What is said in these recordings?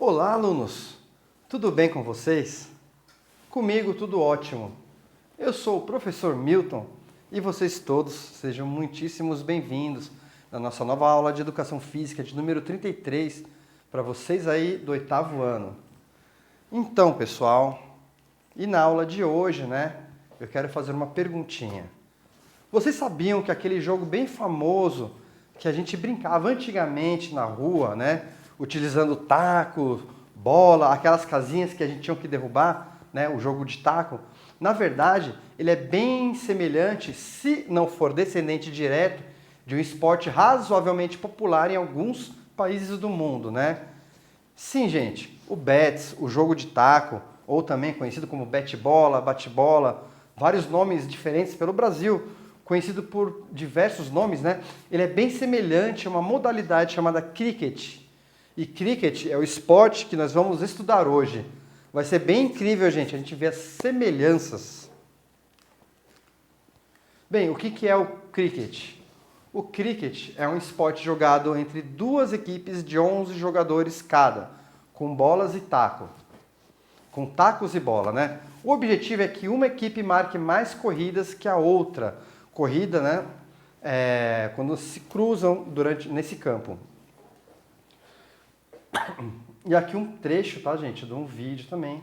Olá, alunos! Tudo bem com vocês? Comigo tudo ótimo. Eu sou o professor Milton e vocês todos sejam muitíssimos bem-vindos na nossa nova aula de Educação Física de número 33 para vocês aí do 8º ano. Então, pessoal, e na aula de hoje, eu quero fazer uma perguntinha. Vocês sabiam que aquele jogo bem famoso que a gente brincava antigamente na rua, utilizando taco, bola, aquelas casinhas que a gente tinha que derrubar, o jogo de taco, na verdade, ele é bem semelhante, se não for descendente direto, de um esporte razoavelmente popular em alguns países do mundo, Sim, gente, o bets, o jogo de taco, ou também conhecido como bete-bola, bate-bola, vários nomes diferentes pelo Brasil, conhecido por diversos nomes, Ele é bem semelhante a uma modalidade chamada cricket. E cricket é o esporte que nós vamos estudar hoje. Vai ser bem incrível, gente, a gente ver as semelhanças. Bem, o que é o cricket? O cricket é um esporte jogado entre duas equipes de 11 jogadores cada, com bolas e taco. Com tacos e bola, O objetivo é que uma equipe marque mais corridas que a outra. Corrida, quando se cruzam nesse campo. E aqui um trecho, tá, gente, de um vídeo também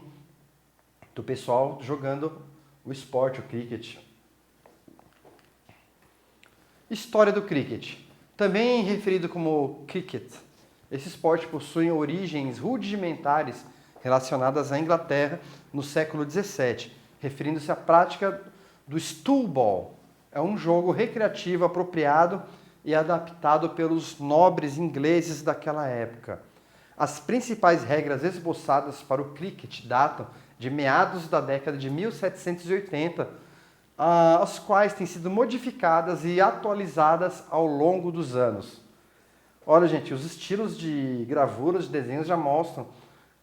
do pessoal jogando o esporte, o cricket. História do cricket. Também referido como cricket, esse esporte possui origens rudimentares relacionadas à Inglaterra no século XVII, referindo-se à prática do stool ball. É um jogo recreativo apropriado e adaptado pelos nobres ingleses daquela época. As principais regras esboçadas para o cricket datam de meados da década de 1780, as quais têm sido modificadas e atualizadas ao longo dos anos. Olha, gente, os estilos de gravuras, de desenhos já mostram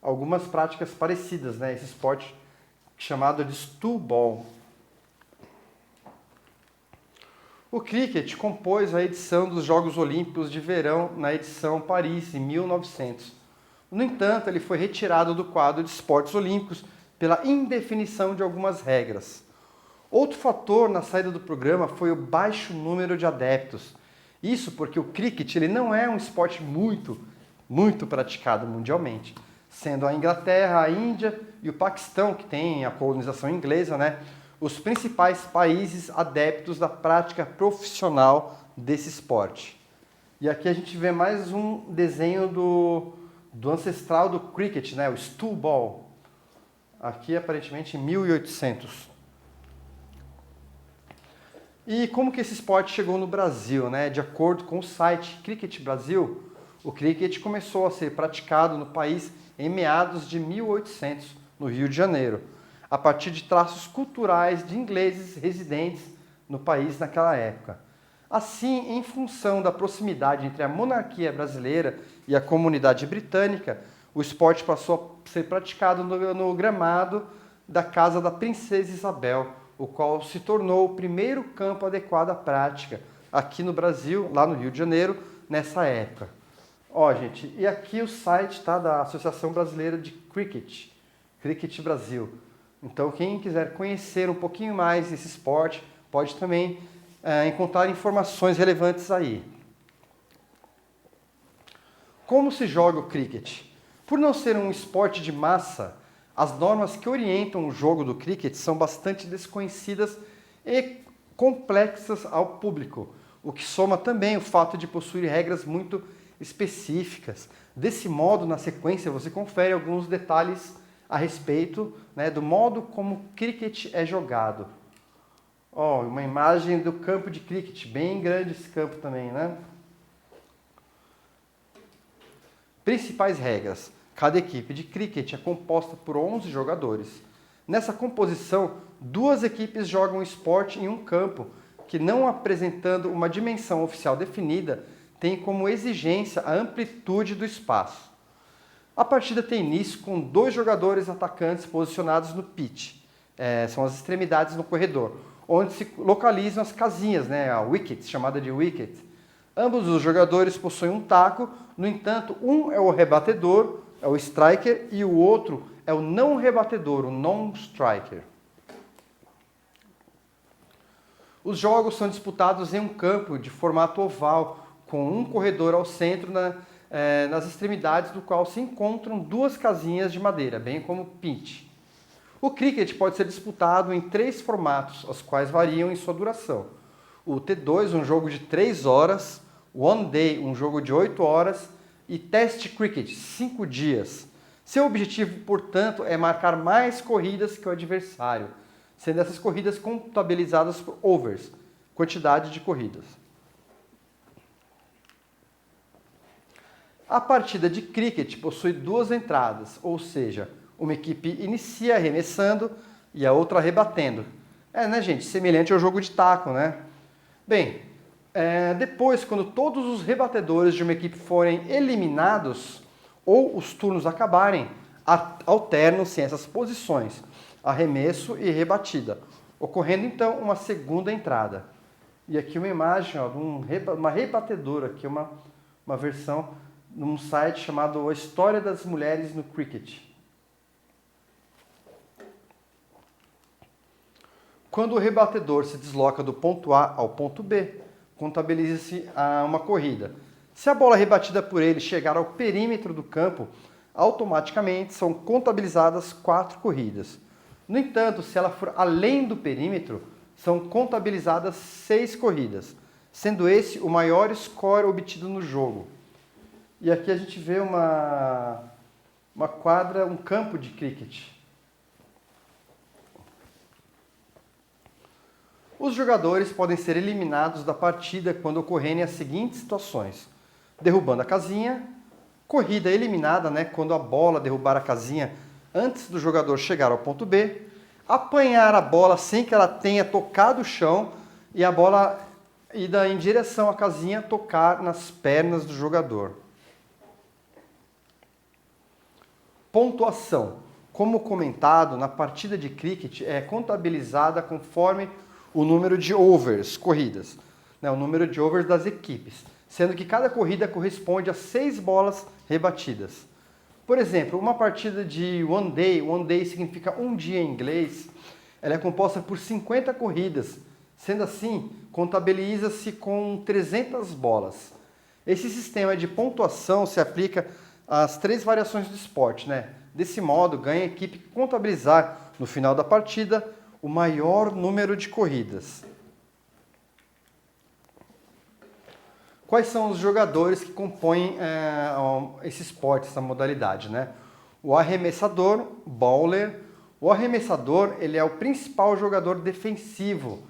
algumas práticas parecidas, Esse esporte chamado de stool ball. O cricket compôs a edição dos Jogos Olímpicos de Verão na edição Paris, em 1900. No entanto, ele foi retirado do quadro de esportes olímpicos pela indefinição de algumas regras. Outro fator na saída do programa foi o baixo número de adeptos. Isso porque o cricket ele não é um esporte muito praticado mundialmente, sendo a Inglaterra, a Índia e o Paquistão, que tem a colonização inglesa, os principais países adeptos da prática profissional desse esporte. E aqui a gente vê mais um desenho do ancestral do cricket, o stool ball. Aqui aparentemente em 1800. E como que esse esporte chegou no Brasil, De acordo com o site Cricket Brasil, o cricket começou a ser praticado no país em meados de 1800, no Rio de Janeiro, a partir de traços culturais de ingleses residentes no país naquela época. Assim, em função da proximidade entre a monarquia brasileira e a comunidade britânica, o esporte passou a ser praticado no gramado da casa da Princesa Isabel, o qual se tornou o primeiro campo adequado à prática aqui no Brasil, lá no Rio de Janeiro, nessa época. Ó, gente, e aqui o site da Associação Brasileira de Cricket, Cricket Brasil. Então, quem quiser conhecer um pouquinho mais desse esporte, pode também encontrar informações relevantes aí. Como se joga o cricket? Por não ser um esporte de massa, as normas que orientam o jogo do cricket são bastante desconhecidas e complexas ao público, o que soma também o fato de possuir regras muito específicas. Desse modo, na sequência, você confere alguns detalhes a respeito do modo como o cricket é jogado. Ó, uma imagem do campo de cricket, bem grande esse campo também, Principais regras. Cada equipe de cricket é composta por 11 jogadores. Nessa composição, duas equipes jogam o esporte em um campo que, não apresentando uma dimensão oficial definida, tem como exigência a amplitude do espaço. A partida tem início com 2 jogadores atacantes posicionados no pitch, são as extremidades no corredor, onde se localizam as casinhas, a wicket, chamada de wicket. Ambos os jogadores possuem um taco, no entanto, um é o rebatedor é o striker e o outro é o não rebatedor, o non-striker. Os jogos são disputados em um campo de formato oval, com um corredor ao centro nas extremidades do qual se encontram duas casinhas de madeira, bem como pitch. O cricket pode ser disputado em 3 formatos, os quais variam em sua duração. O T2, um jogo de 3 horas, o One Day, um jogo de 8 horas, e Test Cricket, 5 dias. Seu objetivo, portanto, é marcar mais corridas que o adversário, sendo essas corridas contabilizadas por overs, quantidade de corridas. A partida de cricket possui 2 entradas, ou seja, uma equipe inicia arremessando e a outra rebatendo. Né, gente? Semelhante ao jogo de taco, né? Bem, depois, quando todos os rebatedores de uma equipe forem eliminados ou os turnos acabarem, alternam-se essas posições, arremesso e rebatida, ocorrendo então uma segunda entrada. E aqui uma imagem de uma rebatedora, aqui uma versão num site chamado A História das Mulheres no Cricket. Quando o rebatedor se desloca do ponto A ao ponto B, contabiliza-se uma corrida. Se a bola rebatida por ele chegar ao perímetro do campo, automaticamente são contabilizadas 4 corridas. No entanto, se ela for além do perímetro, são contabilizadas 6 corridas, sendo esse o maior score obtido no jogo. E aqui a gente vê uma quadra, um campo de cricket. Os jogadores podem ser eliminados da partida quando ocorrerem as seguintes situações: derrubando a casinha, corrida eliminada, quando a bola derrubar a casinha antes do jogador chegar ao ponto B, apanhar a bola sem que ela tenha tocado o chão e a bola ir em direção à casinha tocar nas pernas do jogador. Pontuação. Como comentado, na partida de cricket é contabilizada conforme o número de overs, corridas, o número de overs das equipes, sendo que cada corrida corresponde a 6 bolas rebatidas. Por exemplo, uma partida de one day significa um dia em inglês, ela é composta por 50 corridas, sendo assim, contabiliza-se com 300 bolas. Esse sistema de pontuação se aplica às 3 variações do esporte, Desse modo, ganha a equipe que contabilizar, no final da partida, o maior número de corridas. Quais são os jogadores que compõem esse esporte, essa modalidade, O arremessador, bowler. O arremessador, ele é o principal jogador defensivo,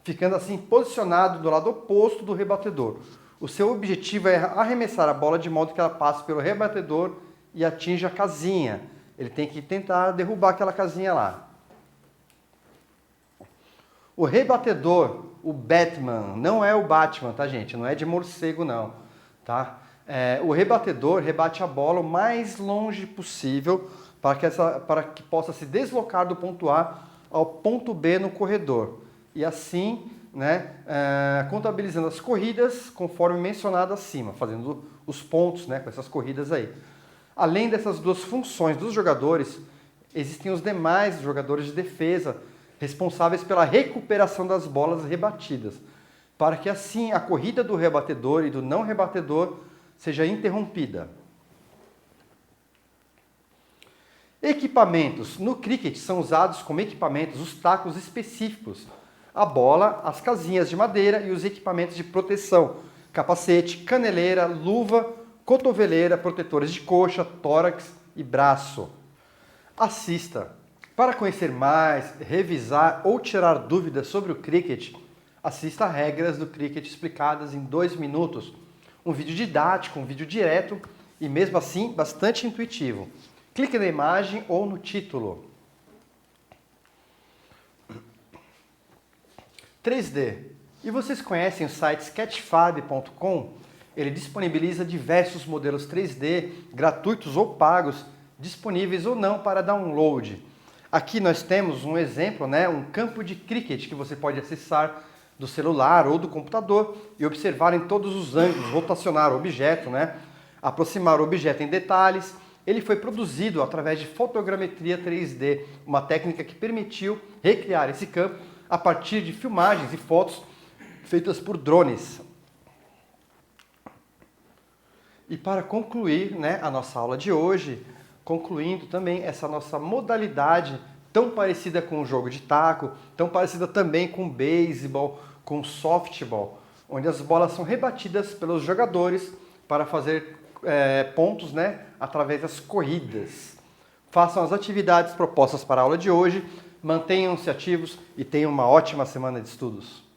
ficando assim posicionado do lado oposto do rebatedor. O seu objetivo é arremessar a bola de modo que ela passe pelo rebatedor e atinja a casinha. Ele tem que tentar derrubar aquela casinha lá. O rebatedor, o Batman, não é o Batman, tá, gente? Não é de morcego, não, tá? O rebatedor rebate a bola o mais longe possível para que possa se deslocar do ponto A ao ponto B no corredor. E assim, contabilizando as corridas conforme mencionado acima, fazendo os pontos, com essas corridas aí. Além dessas 2 funções dos jogadores, existem os demais jogadores de defesa, responsáveis pela recuperação das bolas rebatidas, para que assim a corrida do rebatedor e do não rebatedor seja interrompida. Equipamentos. No cricket são usados como equipamentos os tacos específicos, a bola, as casinhas de madeira e os equipamentos de proteção, capacete, caneleira, luva, cotoveleira, protetores de coxa, tórax e braço. Assista. Para conhecer mais, revisar ou tirar dúvidas sobre o cricket, assista a Regras do Cricket explicadas em 2 minutos. Um vídeo didático, um vídeo direto e mesmo assim bastante intuitivo. Clique na imagem ou no título. 3D. E vocês conhecem o site sketchfab.com? Ele disponibiliza diversos modelos 3D, gratuitos ou pagos, disponíveis ou não para download. Aqui nós temos um exemplo, um campo de cricket que você pode acessar do celular ou do computador e observar em todos os ângulos, rotacionar o objeto, aproximar o objeto em detalhes, ele foi produzido através de fotogrametria 3D, uma técnica que permitiu recriar esse campo a partir de filmagens e fotos feitas por drones. E para concluir, a nossa aula de hoje, concluindo também essa nossa modalidade tão parecida com o jogo de taco, tão parecida também com o beisebol, com o softball, onde as bolas são rebatidas pelos jogadores para fazer pontos através das corridas. Façam as atividades propostas para a aula de hoje, mantenham-se ativos e tenham uma ótima semana de estudos.